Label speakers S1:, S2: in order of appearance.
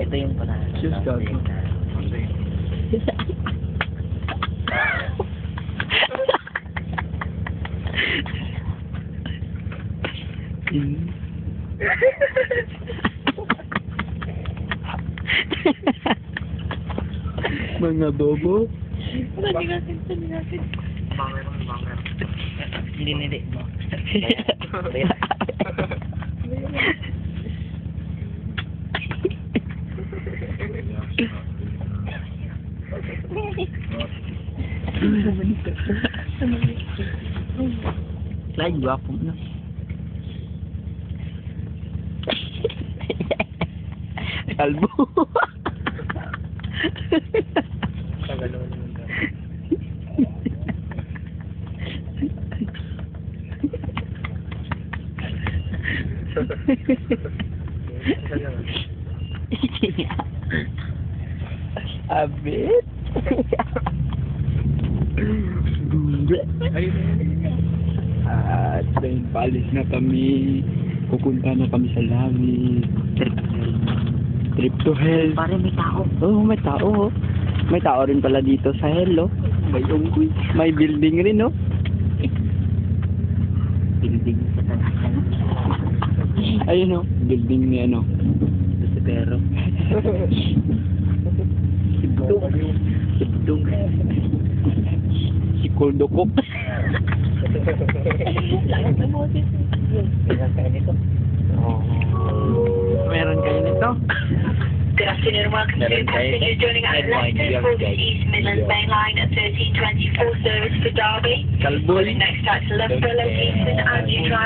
S1: Ito yung panalo.
S2: Diyos gago. Mga bobo.
S1: Banger. Hindi mo.
S2: Lagi gwapo na. Kalbo. Abit. At dahil paalis na kami, pupunta na kami sa langit. Trip to hell.
S1: Pare, may tao.
S2: Oo, may tao. May tao rin pala dito sa hell, oh. May unggoy. May building rin, oh.
S1: Building sa tanasan.
S2: Ayun, oh. Building ni ano.
S1: Pero. Sibdong. Sibdong.
S2: Si Kuldokok.
S1: Meron kayo nito.
S2: Meron kayo nito?
S3: Good afternoon, welcome to passengers joining us at Leicester for the East Midlands Main Line at 1324 service for Derby.
S2: Kalbol.
S3: Next stop to Loughborough, Easton, and you drive